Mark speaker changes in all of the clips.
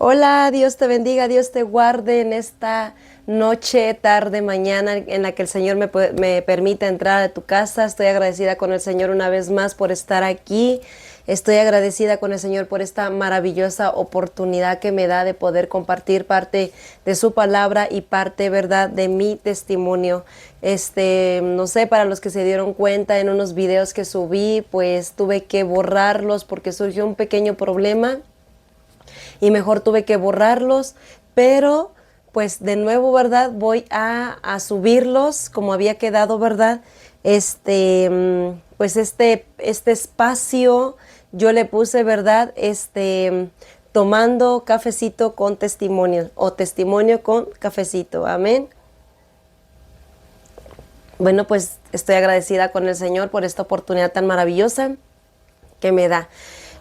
Speaker 1: Hola, Dios te bendiga, Dios te guarde en esta noche, tarde, mañana en la que el Señor me permite entrar a tu casa. Estoy agradecida con el Señor una vez más por estar aquí. Estoy agradecida con el Señor por esta maravillosa oportunidad que me da de poder compartir parte de su palabra y parte, ¿verdad?, de mi testimonio. No sé, para los que se dieron cuenta en unos videos que subí, pues tuve que borrarlos porque surgió un pequeño problema y mejor tuve que borrarlos, pero pues de nuevo, ¿verdad? Voy a subirlos como había quedado, ¿verdad? Pues este espacio yo le puse, ¿verdad? Tomando cafecito con testimonio o testimonio con cafecito, amén. Bueno, pues estoy agradecida con el Señor por esta oportunidad tan maravillosa que me da.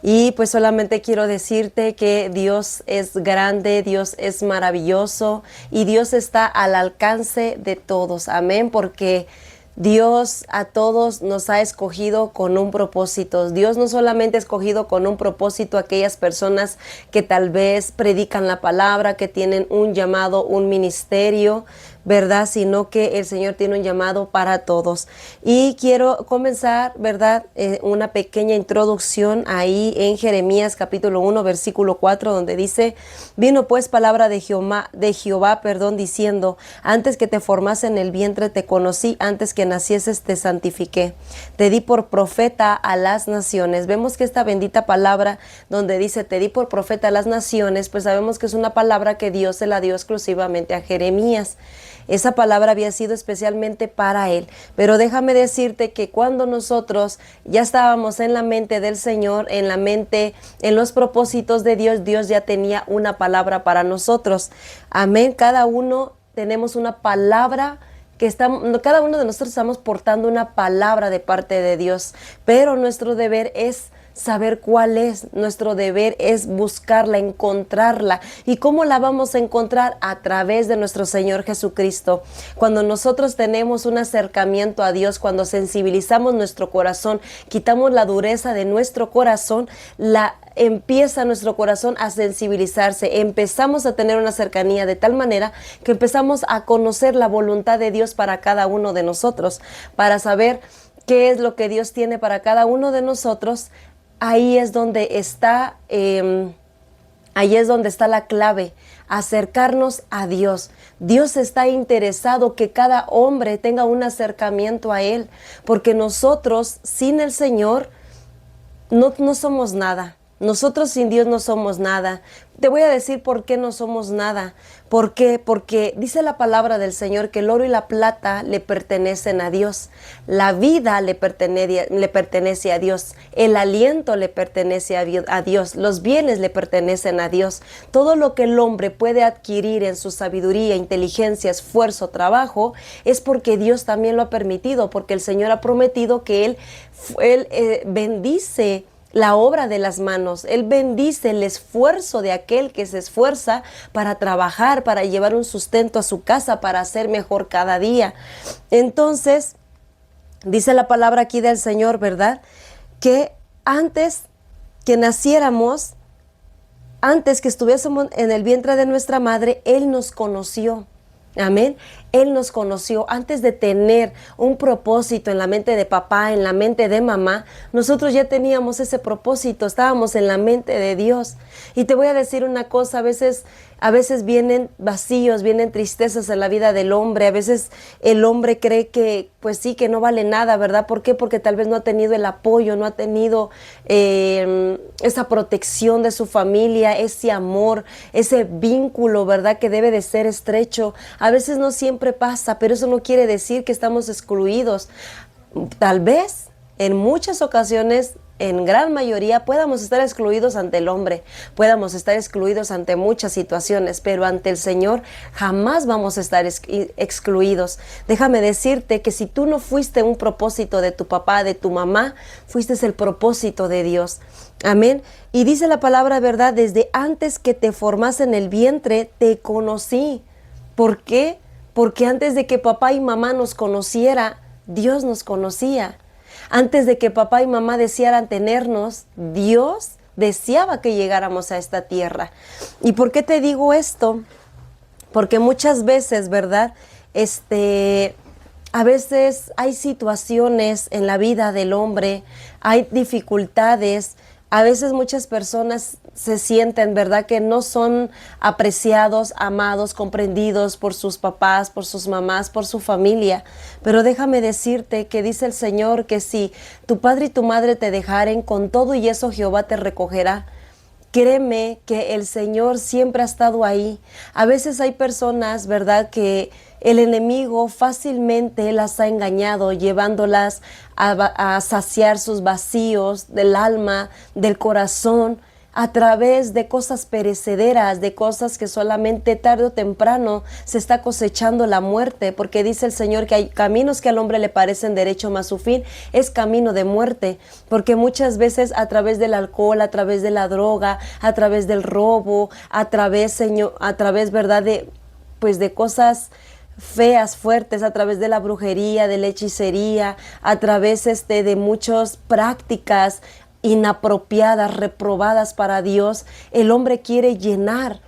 Speaker 1: Y pues solamente quiero decirte que Dios es grande, Dios es maravilloso y Dios está al alcance de todos. Amén, porque Dios a todos nos ha escogido con un propósito. Dios no solamente ha escogido con un propósito a aquellas personas que tal vez predican la palabra, que tienen un llamado, un ministerio, ¿verdad? Sino que el Señor tiene un llamado para todos. Y quiero comenzar, ¿verdad? Una pequeña introducción ahí en Jeremías capítulo 1, versículo 4, donde dice: vino pues palabra de Jehová, diciendo: antes que te formase en el vientre te conocí, antes que nacieses te santifiqué, te di por profeta a las naciones. Vemos que esta bendita palabra donde dice te di por profeta a las naciones, pues sabemos que es una palabra que Dios se la dio exclusivamente a Jeremías. Esa palabra había sido especialmente para él. Pero déjame decirte que cuando nosotros ya estábamos en la mente del Señor, en la mente, en los propósitos de Dios, Dios ya tenía una palabra para nosotros. Amén. Cada uno tenemos una palabra cada uno de nosotros estamos portando una palabra de parte de Dios, pero nuestro deber es saber cuál es. Nuestro deber es buscarla, encontrarla. ¿Y cómo la vamos a encontrar? A través de nuestro Señor Jesucristo. Cuando nosotros tenemos un acercamiento a Dios, cuando sensibilizamos nuestro corazón, quitamos la dureza de nuestro corazón, empieza nuestro corazón a sensibilizarse, empezamos a tener una cercanía de tal manera que empezamos a conocer la voluntad de Dios para cada uno de nosotros, para saber qué es lo que Dios tiene para cada uno de nosotros. Ahí es donde está la clave, acercarnos a Dios. Dios está interesado que cada hombre tenga un acercamiento a Él, porque nosotros sin el Señor no somos nada. Nosotros sin Dios no somos nada. Te voy a decir por qué no somos nada. ¿Por qué? Porque dice la palabra del Señor que el oro y la plata le pertenecen a Dios. La vida le pertenece a Dios. El aliento le pertenece a Dios. Los bienes le pertenecen a Dios. Todo lo que el hombre puede adquirir en su sabiduría, inteligencia, esfuerzo, trabajo, es porque Dios también lo ha permitido, porque el Señor ha prometido que Él bendice la obra de las manos. Él bendice el esfuerzo de aquel que se esfuerza para trabajar, para llevar un sustento a su casa, para hacer mejor cada día. Entonces, dice la palabra aquí del Señor, ¿verdad?, que antes que naciéramos, antes que estuviésemos en el vientre de nuestra madre, Él nos conoció. Amén. Él nos conoció antes de tener un propósito en la mente de papá, en la mente de mamá. Nosotros ya teníamos ese propósito, estábamos en la mente de Dios. Y te voy a decir una cosa, a veces vienen vacíos, vienen tristezas en la vida del hombre. A veces el hombre cree que, pues sí, que no vale nada, ¿verdad? ¿Por qué? Porque tal vez no ha tenido el apoyo, no ha tenido esa protección de su familia, ese amor, ese vínculo, ¿verdad?, que debe de ser estrecho. A veces no siempre pasa, pero eso no quiere decir que estamos excluidos. Tal vez en muchas ocasiones, en gran mayoría, podamos estar excluidos ante el hombre, podamos estar excluidos ante muchas situaciones, pero ante el Señor jamás vamos a estar excluidos. Déjame decirte que si tú no fuiste un propósito de tu papá, de tu mamá, fuiste el propósito de Dios. Amén. Y dice la palabra, ¿verdad?, desde antes que te formase en el vientre, te conocí. ¿Por qué? Porque antes de que papá y mamá nos conociera, Dios nos conocía. Antes de que papá y mamá desearan tenernos, Dios deseaba que llegáramos a esta tierra. ¿Y por qué te digo esto? Porque muchas veces, ¿verdad? A veces hay situaciones en la vida del hombre, hay dificultades. A veces muchas personas se sienten, ¿verdad?, que no son apreciados, amados, comprendidos por sus papás, por sus mamás, por su familia. Pero déjame decirte que dice el Señor que si tu padre y tu madre te dejaren, con todo y eso Jehová te recogerá. Créeme que el Señor siempre ha estado ahí. A veces hay personas, ¿verdad?, que el enemigo fácilmente las ha engañado, llevándolas a saciar sus vacíos del alma, del corazón, a través de cosas perecederas, de cosas que solamente tarde o temprano se está cosechando la muerte, porque dice el Señor que hay caminos que al hombre le parecen derecho, mas su fin es camino de muerte, porque muchas veces a través del alcohol, a través de la droga, a través del robo, a través, ¿verdad?, de cosas feas, fuertes, a través de la brujería, de la hechicería, a través de muchas prácticas inapropiadas, reprobadas para Dios, el hombre quiere llenar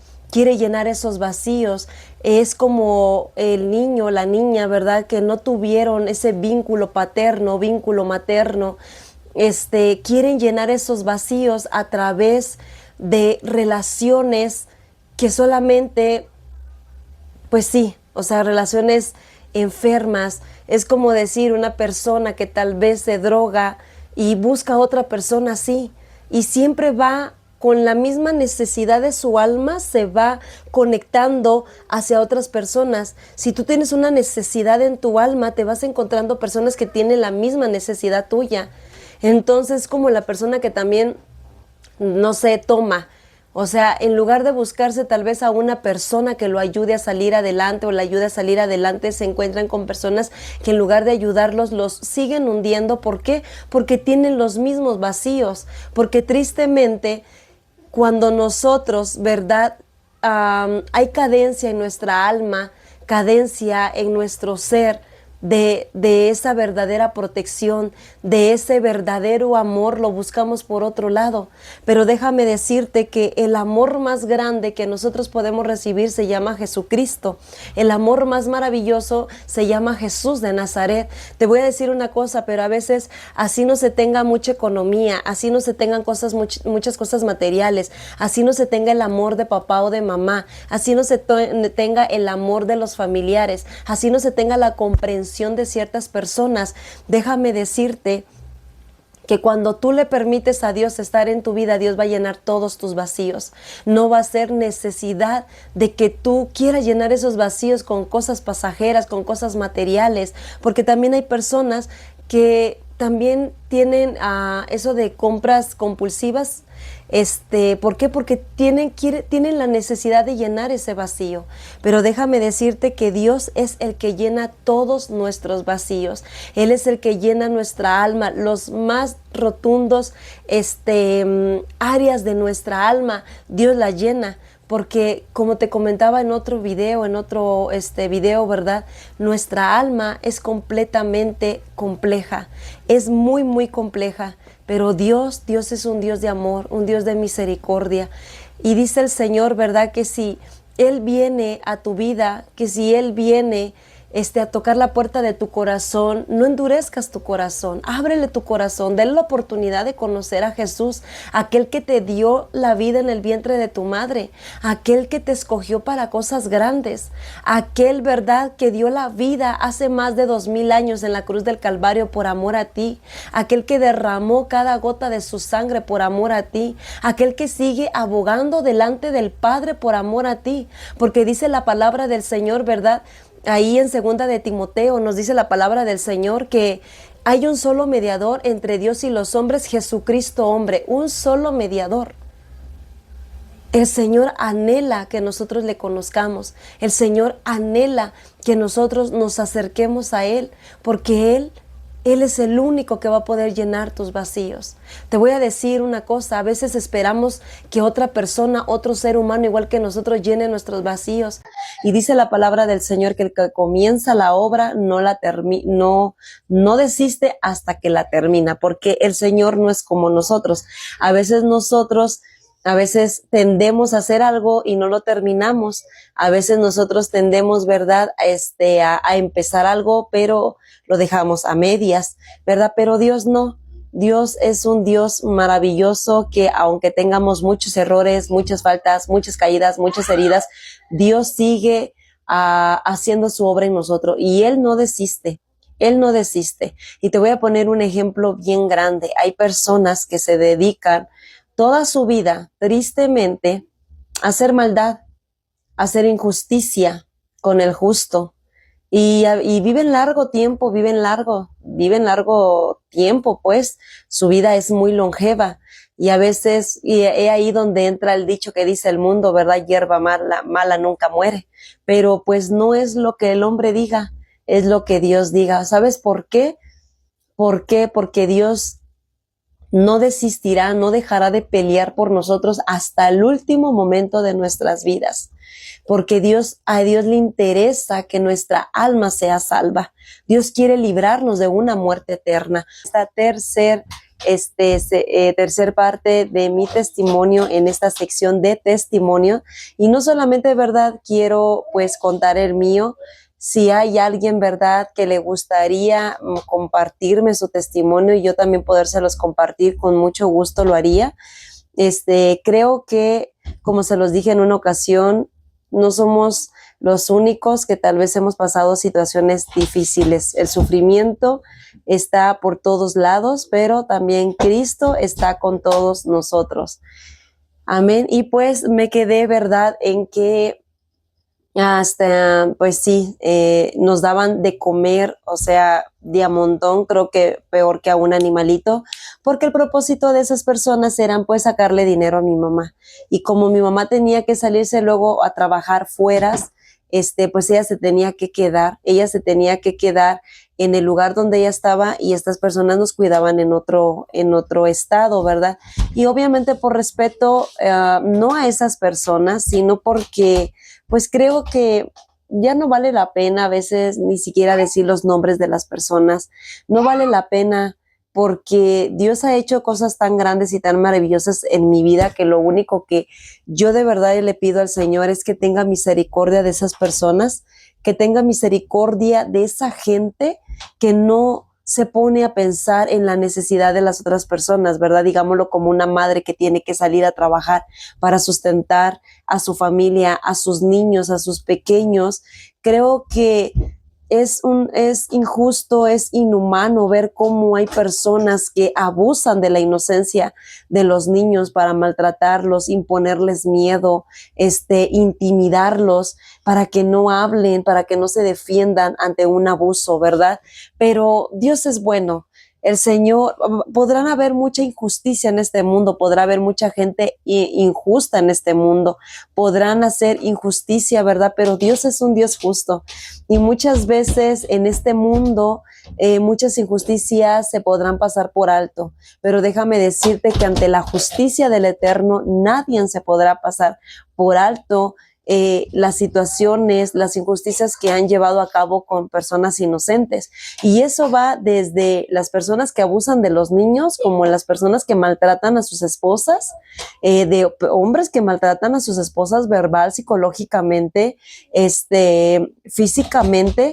Speaker 1: esos vacíos. Es como el niño, la niña, ¿verdad?, que no tuvieron ese vínculo paterno, vínculo materno. Quieren llenar esos vacíos a través de relaciones que solamente, pues sí, o sea, relaciones enfermas. Es como decir, una persona que tal vez se droga y busca a otra persona así, y siempre va con la misma necesidad de su alma, se va conectando hacia otras personas. Si tú tienes una necesidad en tu alma, te vas encontrando personas que tienen la misma necesidad tuya. Entonces, como la persona que también, no sé, toma. O sea, en lugar de buscarse tal vez a una persona que lo ayude a salir adelante o le ayude a salir adelante, se encuentran con personas que en lugar de ayudarlos los siguen hundiendo. ¿Por qué? Porque tienen los mismos vacíos. Porque tristemente, cuando nosotros, ¿verdad?, hay cadencia en nuestra alma, cadencia en nuestro ser, de esa verdadera protección, de ese verdadero amor, lo buscamos por otro lado. Pero déjame decirte que el amor más grande que nosotros podemos recibir se llama Jesucristo. El amor más maravilloso se llama Jesús de Nazaret. Te voy a decir una cosa, pero a veces así no se tenga mucha economía, así no se tengan muchas cosas materiales, así no se tenga el amor de papá o de mamá, así no se tenga el amor de los familiares, así no se tenga la comprensión de ciertas personas, déjame decirte que cuando tú le permites a Dios estar en tu vida, Dios va a llenar todos tus vacíos. No va a ser necesidad de que tú quieras llenar esos vacíos con cosas pasajeras, con cosas materiales, porque también hay personas que también tienen eso de compras compulsivas. ¿Por qué? Porque tienen la necesidad de llenar ese vacío. Pero déjame decirte que Dios es el que llena todos nuestros vacíos. Él es el que llena nuestra alma, los más rotundos áreas de nuestra alma. Dios la llena. Porque como te comentaba en otro video, ¿verdad? Nuestra alma es completamente compleja, es muy, muy compleja, pero Dios es un Dios de amor, un Dios de misericordia. Y dice el Señor, ¿verdad?, que si Él viene a tu vida, que si Él viene a tocar la puerta de tu corazón, no endurezcas tu corazón, ábrele tu corazón, dale la oportunidad de conocer a Jesús, aquel que te dio la vida en el vientre de tu madre, aquel que te escogió para cosas grandes, aquel, ¿verdad?, que dio la vida hace más de 2000 años en la cruz del Calvario por amor a ti, aquel que derramó cada gota de su sangre por amor a ti, aquel que sigue abogando delante del Padre por amor a ti, porque dice la palabra del Señor, ¿verdad?, ahí en 2 de Timoteo nos dice la palabra del Señor que hay un solo mediador entre Dios y los hombres, Jesucristo hombre, un solo mediador. El Señor anhela que nosotros le conozcamos, el Señor anhela que nosotros nos acerquemos a Él, porque Él Él es el único que va a poder llenar tus vacíos. Te voy a decir una cosa, a veces esperamos que otra persona, otro ser humano igual que nosotros llene nuestros vacíos. Y dice la palabra del Señor que el que comienza la obra no desiste hasta que la termina, porque el Señor no es como nosotros. A veces tendemos a hacer algo y no lo terminamos. A veces nosotros tendemos, ¿verdad?, a empezar algo, pero lo dejamos a medias, ¿verdad? Pero Dios no. Dios es un Dios maravilloso que aunque tengamos muchos errores, muchas faltas, muchas caídas, muchas heridas, Dios sigue haciendo su obra en nosotros y Él no desiste. Él no desiste. Y te voy a poner un ejemplo bien grande. Hay personas que se dedican toda su vida, tristemente, a hacer maldad, a hacer injusticia con el justo. Y viven largo tiempo, viven largo tiempo, pues su vida es muy longeva. Y a veces, y es ahí donde entra el dicho que dice el mundo, ¿verdad? Hierba mala nunca muere. Pero pues no es lo que el hombre diga, es lo que Dios diga. ¿Sabes por qué? ¿Por qué? Porque Dios no desistirá, no dejará de pelear por nosotros hasta el último momento de nuestras vidas. Porque a Dios le interesa que nuestra alma sea salva. Dios quiere librarnos de una muerte eterna. Esta tercer parte de mi testimonio en esta sección de testimonio. Y no solamente, ¿verdad?, quiero pues contar el mío. Si hay alguien, ¿verdad?, que le gustaría compartirme su testimonio y yo también podérselos compartir, con mucho gusto lo haría. Creo que, como se los dije en una ocasión, no somos los únicos que tal vez hemos pasado situaciones difíciles. El sufrimiento está por todos lados, pero también Cristo está con todos nosotros. Amén. Y pues me quedé, ¿verdad?, en que pues sí, nos daban de comer, o sea, de a montón, creo que peor que a un animalito, porque el propósito de esas personas eran pues sacarle dinero a mi mamá. Y como mi mamá tenía que salirse luego a trabajar fueras, pues ella se tenía que quedar en el lugar donde ella estaba y estas personas nos cuidaban en otro estado, ¿verdad? Y obviamente por respeto, no a esas personas, sino porque pues creo que ya no vale la pena a veces ni siquiera decir los nombres de las personas, no vale la pena porque Dios ha hecho cosas tan grandes y tan maravillosas en mi vida que lo único que yo de verdad le pido al Señor es que tenga misericordia de esas personas, que tenga misericordia de esa gente que no se pone a pensar en la necesidad de las otras personas, ¿verdad? Digámoslo como una madre que tiene que salir a trabajar para sustentar a su familia, a sus niños, a sus pequeños. Creo que es injusto, es inhumano ver cómo hay personas que abusan de la inocencia de los niños para maltratarlos, imponerles miedo, intimidarlos para que no hablen, para que no se defiendan ante un abuso, ¿verdad? Pero Dios es bueno. El Señor, podrán haber mucha injusticia en este mundo, podrá haber mucha gente injusta en este mundo, podrán hacer injusticia, ¿verdad? Pero Dios es un Dios justo y muchas veces en este mundo muchas injusticias se podrán pasar por alto, pero déjame decirte que ante la justicia del Eterno nadie se podrá pasar por alto las situaciones, las injusticias que han llevado a cabo con personas inocentes. Y eso va desde las personas que abusan de los niños, como las personas que maltratan a sus esposas, de hombres que maltratan a sus esposas verbal, psicológicamente, físicamente.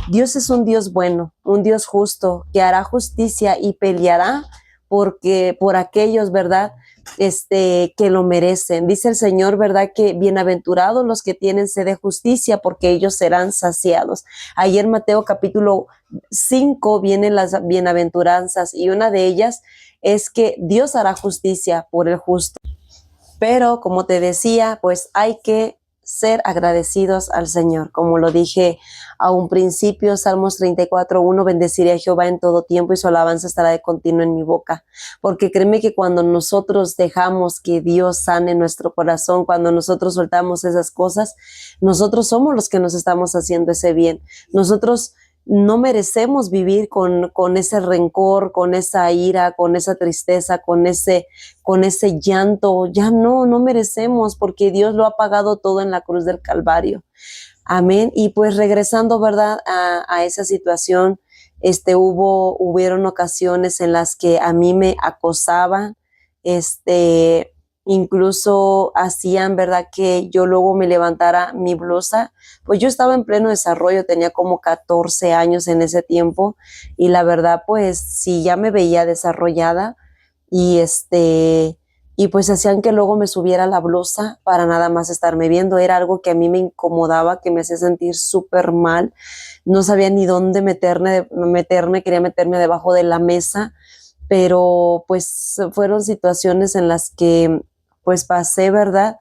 Speaker 1: Dios es un Dios bueno, un Dios justo, que hará justicia y peleará por aquellos, ¿verdad?, que lo merecen. Dice el Señor, ¿verdad?, que bienaventurados los que tienen sed de justicia, porque ellos serán saciados. Ahí en Mateo capítulo 5 vienen las bienaventuranzas y una de ellas es que Dios hará justicia por el justo. Pero como te decía, pues hay que ser agradecidos al Señor. Como lo dije a un principio, Salmos 34:1, bendeciré a Jehová en todo tiempo y su alabanza estará de continuo en mi boca. Porque créeme que cuando nosotros dejamos que Dios sane nuestro corazón, cuando nosotros soltamos esas cosas, nosotros somos los que nos estamos haciendo ese bien. Nosotros no merecemos vivir con ese rencor, con esa ira, con esa tristeza, con ese llanto. Ya no merecemos, porque Dios lo ha pagado todo en la cruz del Calvario. Amén. Y pues regresando, ¿verdad? A esa situación, hubieron ocasiones en las que a mí me acosaban, incluso hacían, ¿verdad? Que yo luego me levantara mi blusa. Pues yo estaba en pleno desarrollo, tenía como 14 años en ese tiempo, y la verdad, pues sí, ya me veía desarrollada, y y pues hacían que luego me subiera la blusa para nada más estarme viendo. Era algo que a mí me incomodaba, que me hacía sentir súper mal. No sabía ni dónde meterme, quería meterme debajo de la mesa, pero pues fueron situaciones en las que pues pasé, ¿verdad?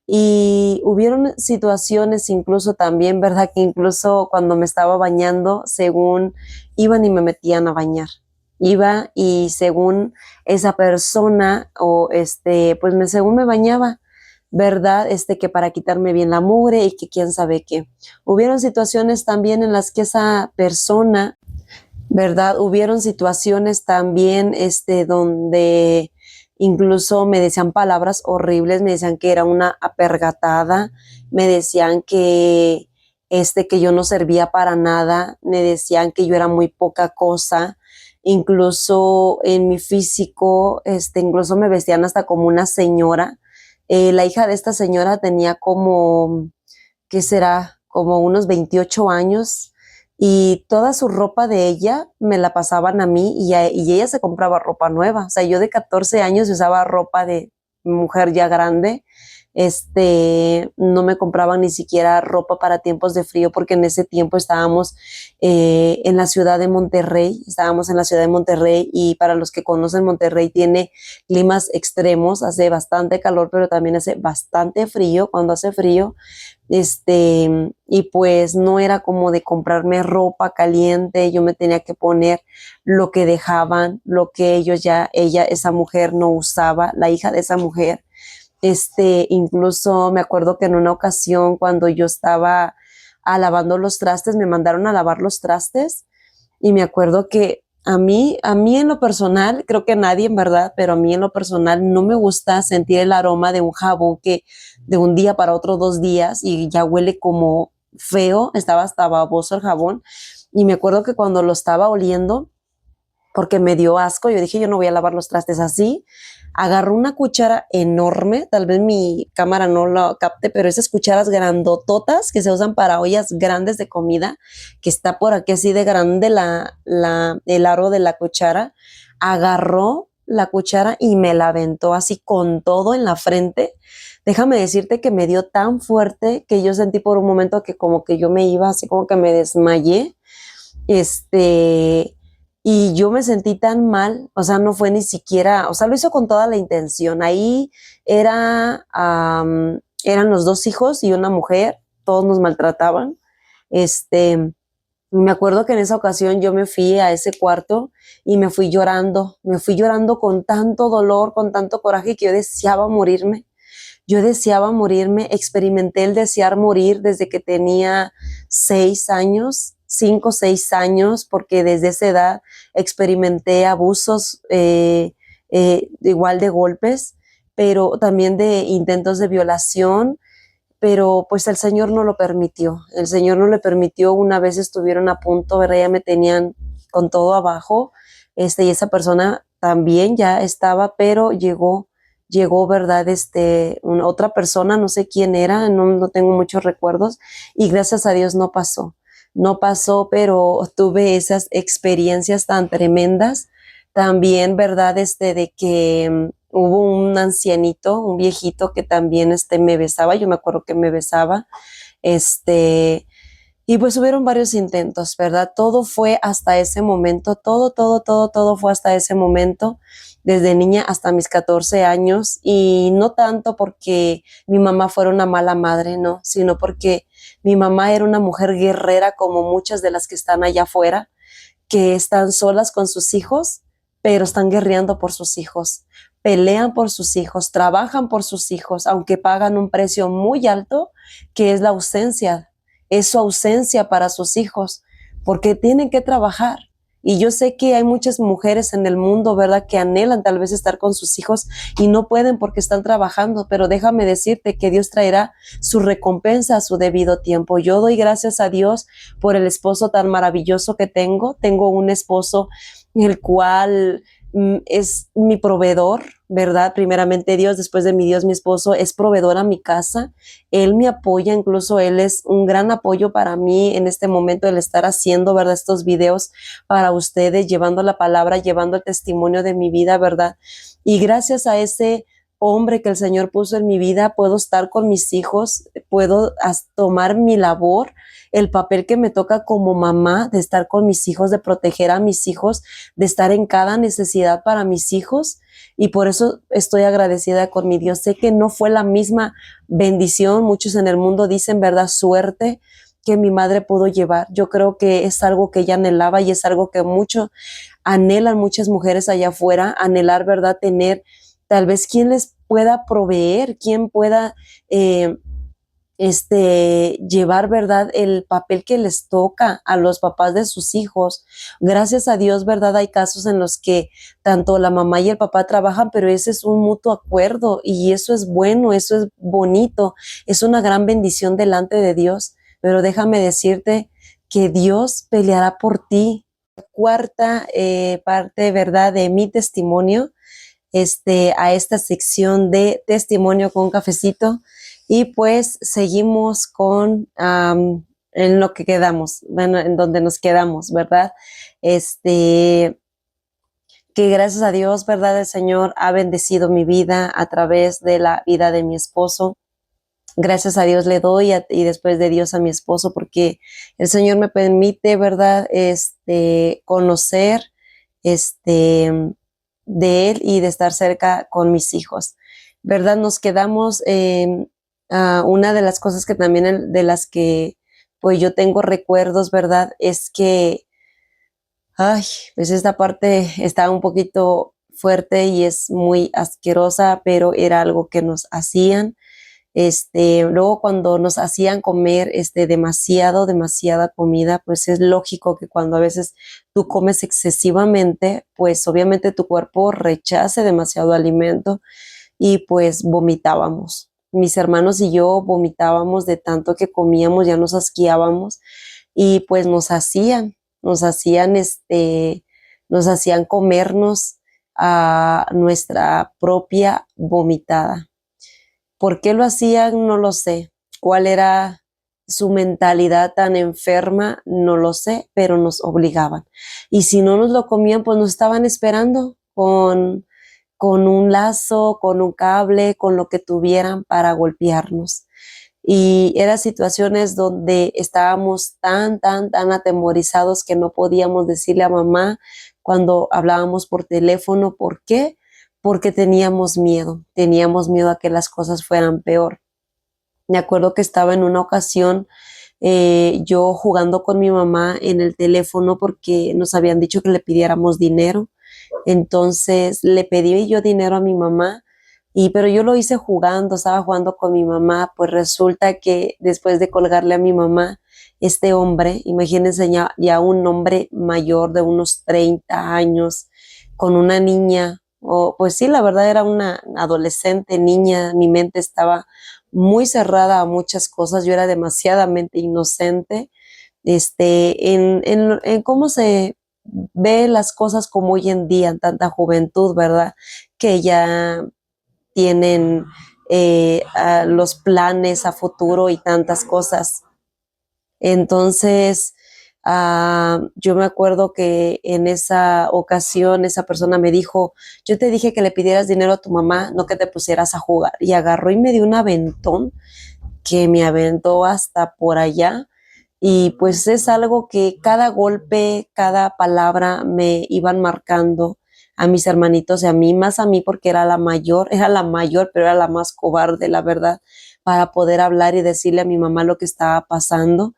Speaker 1: Y hubieron situaciones incluso también, ¿verdad? Que incluso cuando me estaba bañando, según iban y me metían a bañar. Iba y según esa persona o pues según me bañaba, ¿verdad? Que para quitarme bien la mugre y que quién sabe qué. Hubieron situaciones también en las que esa persona, ¿verdad? Hubieron situaciones también, donde incluso me decían palabras horribles, me decían que era una apergatada, me decían que yo no servía para nada, me decían que yo era muy poca cosa, incluso en mi físico, incluso me vestían hasta como una señora. La hija de esta señora tenía como, ¿qué será? Como unos 28 años, y toda su ropa de ella me la pasaban a mí, y ella se compraba ropa nueva. O sea, yo de 14 años usaba ropa de mujer ya grande. No me compraban ni siquiera ropa para tiempos de frío, porque en ese tiempo estábamos en la ciudad de Monterrey, y para los que conocen, Monterrey tiene climas extremos, hace bastante calor, pero también hace bastante frío cuando hace frío. Y pues no era como de comprarme ropa caliente, yo me tenía que poner lo que dejaban, lo que esa mujer no usaba, la hija de esa mujer. Incluso me acuerdo que en una ocasión, cuando yo estaba lavando los trastes, me mandaron a lavar los trastes, y me acuerdo que a mí en lo personal, creo que nadie en verdad, pero a mí en lo personal no me gusta sentir el aroma de un jabón que de un día para otro, 2 días, y ya huele como feo, estaba hasta baboso el jabón. Y me acuerdo que cuando lo estaba oliendo, porque me dio asco, yo dije, yo no voy a lavar los trastes así. Agarró una cuchara enorme, tal vez mi cámara no lo capte, pero esas cucharas grandototas que se usan para ollas grandes de comida, que está por aquí así de grande el aro de la cuchara. Agarró la cuchara y me la aventó así con todo en la frente. Déjame decirte que me dio tan fuerte que yo sentí por un momento que como que yo me iba, así como que me desmayé. Y yo me sentí tan mal, o sea, no fue ni siquiera, o sea, lo hizo con toda la intención. Ahí eran los 2 hijos y una mujer, todos nos maltrataban. Me acuerdo que en esa ocasión yo me fui a ese cuarto y me fui llorando con tanto dolor, con tanto coraje, que yo deseaba morirme. Yo deseaba morirme, experimenté el desear morir desde que tenía 6 años, 5 o 6 años, porque desde esa edad experimenté abusos, igual de golpes, pero también de intentos de violación, pero pues el Señor no lo permitió. El Señor no le permitió. Una vez estuvieron a punto, ¿verdad? Ya me tenían con todo abajo, y esa persona también ya estaba, pero llegó, ¿verdad? Otra persona, no sé quién era, no tengo muchos recuerdos, y gracias a Dios no pasó, pero tuve esas experiencias tan tremendas. También, ¿verdad? De que hubo un ancianito, un viejito que también me besaba, yo me acuerdo que me besaba, y pues hubieron varios intentos, ¿verdad? Todo fue hasta ese momento, todo fue hasta ese momento, desde niña hasta mis 14 años, y no tanto porque mi mamá fuera una mala madre, no, sino porque mi mamá era una mujer guerrera, como muchas de las que están allá afuera, que están solas con sus hijos, pero están guerreando por sus hijos, pelean por sus hijos, trabajan por sus hijos, aunque pagan un precio muy alto, que es la ausencia, es su ausencia para sus hijos, porque tienen que trabajar. Y yo sé que hay muchas mujeres en el mundo, ¿verdad?, que anhelan tal vez estar con sus hijos y no pueden porque están trabajando, pero déjame decirte que Dios traerá su recompensa a su debido tiempo. Yo doy gracias a Dios por el esposo tan maravilloso que tengo. Tengo un esposo el cual es mi proveedor, ¿verdad? Primeramente Dios, después de mi Dios, mi esposo es proveedor a mi casa. Él me apoya, incluso él es un gran apoyo para mí en este momento, el estar haciendo, ¿verdad?, estos videos para ustedes, llevando la palabra, llevando el testimonio de mi vida, ¿verdad? Y gracias a ese hombre que el Señor puso en mi vida, puedo estar con mis hijos, puedo tomar mi labor, el papel que me toca como mamá, de estar con mis hijos, de proteger a mis hijos, de estar en cada necesidad para mis hijos. Y por eso estoy agradecida con mi Dios. Sé que no fue la misma bendición, muchos en el mundo dicen, ¿verdad?, suerte que mi madre pudo llevar. Yo creo que es algo que ella anhelaba y es algo que mucho anhelan muchas mujeres allá afuera, anhelar, ¿verdad?, tener tal vez quien les pueda proveer, quien pueda llevar, ¿verdad?, el papel que les toca a los papás de sus hijos. Gracias a Dios, ¿verdad?, hay casos en los que tanto la mamá y el papá trabajan, pero ese es un mutuo acuerdo y eso es bueno, eso es bonito, es una gran bendición delante de Dios. Pero déjame decirte que Dios peleará por ti. Cuarta parte, ¿verdad?, de mi testimonio, a esta sección de testimonio con cafecito. Y pues seguimos con en lo que quedamos, bueno, en donde nos quedamos, ¿verdad? Que gracias a Dios, ¿verdad?, el Señor ha bendecido mi vida a través de la vida de mi esposo. Gracias a Dios le doy y después de Dios a mi esposo, porque el Señor me permite, ¿verdad?, conocer de Él y de estar cerca con mis hijos, ¿verdad? Nos quedamos en una de las cosas que también de las que pues yo tengo recuerdos, ¿verdad?, es que, ay, pues esta parte está un poquito fuerte y es muy asquerosa, pero era algo que nos hacían. Luego cuando nos hacían comer, demasiada comida, pues es lógico que cuando a veces tú comes excesivamente, pues obviamente tu cuerpo rechace demasiado alimento y pues vomitábamos. Mis hermanos y yo vomitábamos de tanto que comíamos, ya nos asqueábamos y pues nos hacían comernos a nuestra propia vomitada. ¿Por qué lo hacían? No lo sé. ¿Cuál era su mentalidad tan enferma? No lo sé, pero nos obligaban. Y si no nos lo comían, pues nos estaban esperando con un lazo, con un cable, con lo que tuvieran para golpearnos. Y eran situaciones donde estábamos tan atemorizados que no podíamos decirle a mamá cuando hablábamos por teléfono. ¿Por qué? Porque teníamos miedo a que las cosas fueran peor. Me acuerdo que estaba en una ocasión yo jugando con mi mamá en el teléfono porque nos habían dicho que le pidiéramos dinero. Entonces le pedí yo dinero a mi mamá, pero yo lo hice jugando, estaba jugando con mi mamá. Pues resulta que después de colgarle a mi mamá, este hombre, imagínense ya un hombre mayor de unos 30 años, con una niña, pues sí, la verdad era una adolescente niña, mi mente estaba muy cerrada a muchas cosas, yo era demasiadamente inocente, en cómo se ve las cosas como hoy en día, en tanta juventud, ¿verdad?, que ya tienen los planes a futuro y tantas cosas. Entonces, yo me acuerdo que en esa ocasión esa persona me dijo: yo te dije que le pidieras dinero a tu mamá, no que te pusieras a jugar. Y agarró y me dio un aventón que me aventó hasta por allá. Y pues es algo que cada golpe, cada palabra me iban marcando a mis hermanitos y a mí, más a mí porque era la mayor, pero era la más cobarde, la verdad, para poder hablar y decirle a mi mamá lo que estaba pasando,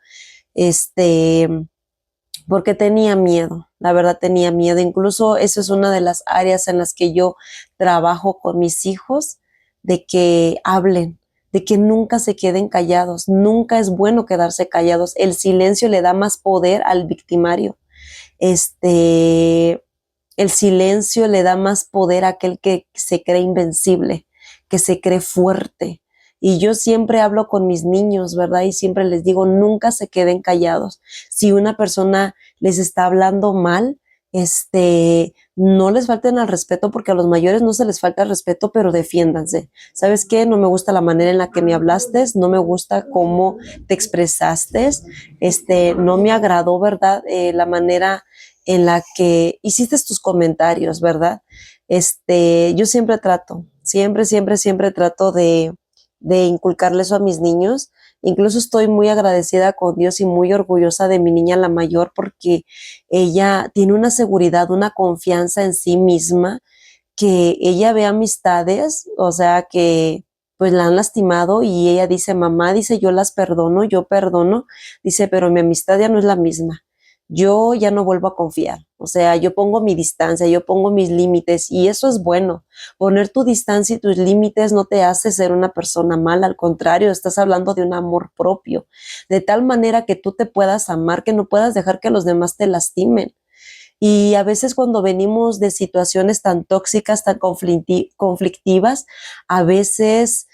Speaker 1: porque tenía miedo, la verdad tenía miedo. Incluso eso es una de las áreas en las que yo trabajo con mis hijos, de que hablen, de que nunca se queden callados. Nunca es bueno quedarse callados. El silencio le da más poder al victimario. El silencio le da más poder a aquel que se cree invencible, que se cree fuerte. Y yo siempre hablo con mis niños, ¿verdad? Y siempre les digo, nunca se queden callados. Si una persona les está hablando mal, no les falten al respeto, porque a los mayores no se les falta el respeto, pero defiéndanse. ¿Sabes qué? No me gusta la manera en la que me hablaste, no me gusta cómo te expresaste, no me agradó, ¿verdad? La manera en la que hiciste tus comentarios, ¿verdad? Yo siempre trato, siempre trato de inculcarle eso a mis niños. Incluso estoy muy agradecida con Dios y muy orgullosa de mi niña, la mayor, porque ella tiene una seguridad, una confianza en sí misma, que ella ve amistades, o sea, que pues la han lastimado y ella dice, mamá, dice, yo las perdono, yo perdono, dice, pero mi amistad ya no es la misma. Yo ya no vuelvo a confiar, o sea, yo pongo mi distancia, yo pongo mis límites y eso es bueno. Poner tu distancia y tus límites no te hace ser una persona mala, al contrario, estás hablando de un amor propio, de tal manera que tú te puedas amar, que no puedas dejar que los demás te lastimen. Y a veces cuando venimos de situaciones tan tóxicas, tan conflictivas, a veces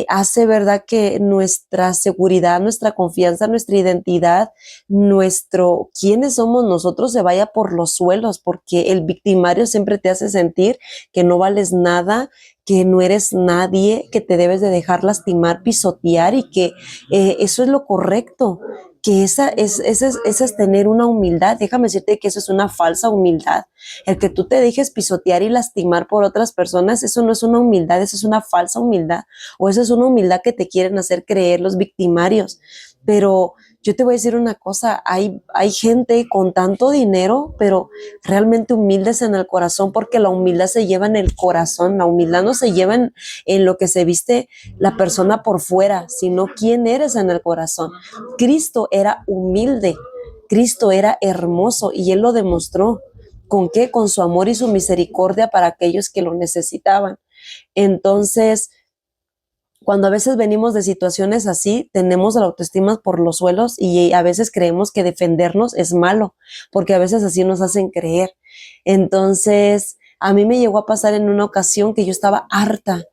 Speaker 1: hace verdad que nuestra seguridad, nuestra confianza, nuestra identidad, quiénes somos nosotros se vaya por los suelos, porque el victimario siempre te hace sentir que no vales nada, que no eres nadie, que te debes de dejar lastimar, pisotear y que eso es lo correcto, que esa es tener una humildad. Déjame decirte que eso es una falsa humildad. El que tú te dejes pisotear y lastimar por otras personas, eso no es una humildad, eso es una falsa humildad, o eso es una humildad que te quieren hacer creer los victimarios. Pero yo te voy a decir una cosa, hay gente con tanto dinero, pero realmente humildes en el corazón, porque la humildad se lleva en el corazón, la humildad no se lleva en lo que se viste la persona por fuera, sino quién eres en el corazón. Cristo era humilde, Cristo era hermoso y Él lo demostró. ¿Con qué? Con su amor y su misericordia para aquellos que lo necesitaban. Entonces, cuando a veces venimos de situaciones así, tenemos la autoestima por los suelos y a veces creemos que defendernos es malo, porque a veces así nos hacen creer. Entonces, a mí me llegó a pasar en una ocasión que yo estaba harta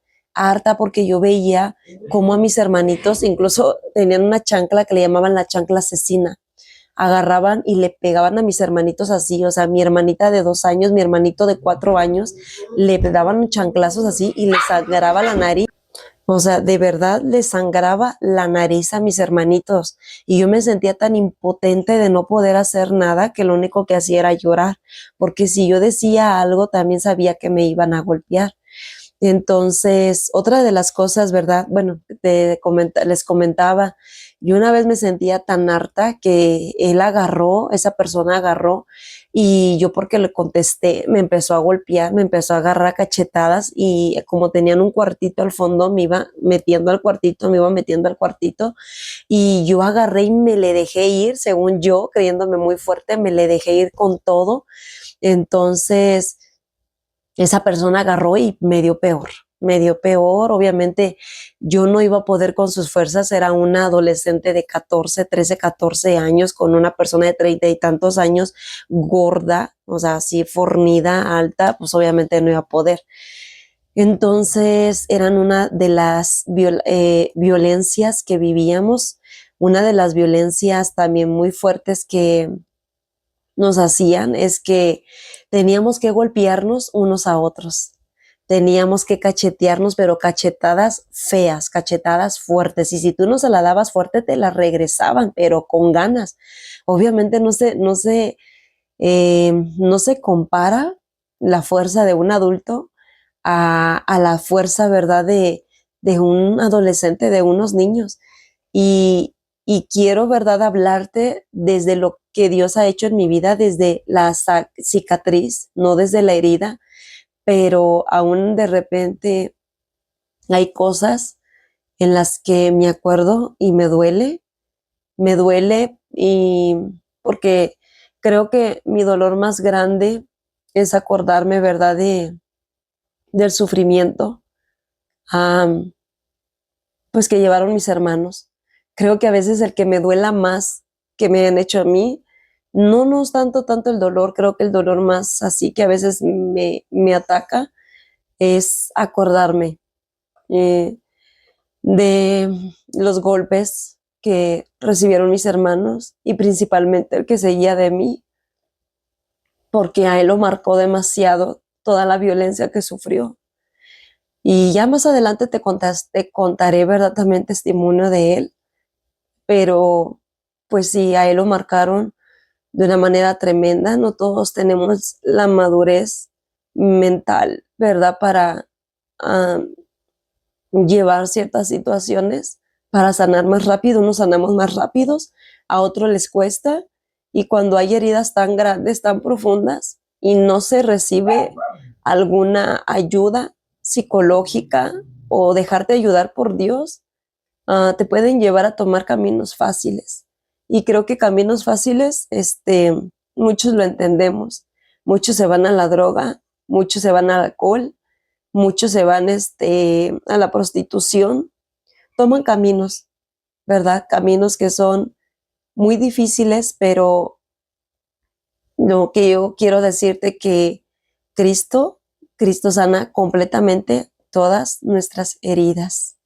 Speaker 1: porque yo veía cómo a mis hermanitos incluso tenían una chancla que le llamaban la chancla asesina. Agarraban y le pegaban a mis hermanitos así, o sea, mi hermanita de 2 años, mi hermanito de 4 años, le daban chanclazos así y les sangraba la nariz. O sea, de verdad les sangraba la nariz a mis hermanitos y yo me sentía tan impotente de no poder hacer nada que lo único que hacía era llorar, porque si yo decía algo también sabía que me iban a golpear. Entonces, otra de las cosas, ¿verdad? Bueno, les comentaba, yo una vez me sentía tan harta que esa persona agarró y yo porque le contesté, me empezó a golpear, me empezó a agarrar a cachetadas y como tenían un cuartito al fondo, me iba metiendo al cuartito y yo agarré y me le dejé ir, según yo, creyéndome muy fuerte, me le dejé ir con todo. Entonces, esa persona agarró y me dio peor, obviamente yo no iba a poder con sus fuerzas, era una adolescente de 14 años con una persona de 30 y tantos años gorda, o sea, así fornida, alta, pues obviamente no iba a poder. Entonces eran una de las violencias que vivíamos, una de las violencias también muy fuertes que nos hacían es que teníamos que golpearnos unos a otros. Teníamos que cachetearnos, pero cachetadas feas, cachetadas fuertes. Y si tú no se la dabas fuerte, te la regresaban, pero con ganas. Obviamente no se compara la fuerza de un adulto a la fuerza, ¿verdad?, de un adolescente, de unos niños. Y, y quiero, ¿verdad?, hablarte desde lo que Dios ha hecho en mi vida, desde la cicatriz, no desde la herida, pero aún de repente hay cosas en las que me acuerdo y me duele y porque creo que mi dolor más grande es acordarme, ¿verdad?, del sufrimiento. pues que llevaron mis hermanos. Creo que a veces el que me duela más que me han hecho a mí, no es tanto el dolor, creo que el dolor más así que a veces me ataca es acordarme eh, de los golpes que recibieron mis hermanos y principalmente el que seguía de mí, porque a él lo marcó demasiado toda la violencia que sufrió. Y ya más adelante te contaré, ¿verdad? También testimonio de él, pero pues sí, a él lo marcaron de una manera tremenda. No todos tenemos la madurez mental, ¿verdad? Para ah, llevar ciertas situaciones, para sanar más rápido. Unos sanamos más rápidos, a otros les cuesta. Y cuando hay heridas tan grandes, tan profundas, y no se recibe alguna ayuda psicológica o dejarte ayudar por Dios, te pueden llevar a tomar caminos fáciles. Y creo que caminos fáciles, muchos lo entendemos. Muchos se van a la droga, muchos se van al alcohol, muchos se van, a la prostitución. Toman caminos, ¿verdad? Caminos que son muy difíciles, pero lo que yo quiero decirte que Cristo, Cristo sana completamente todas nuestras heridas.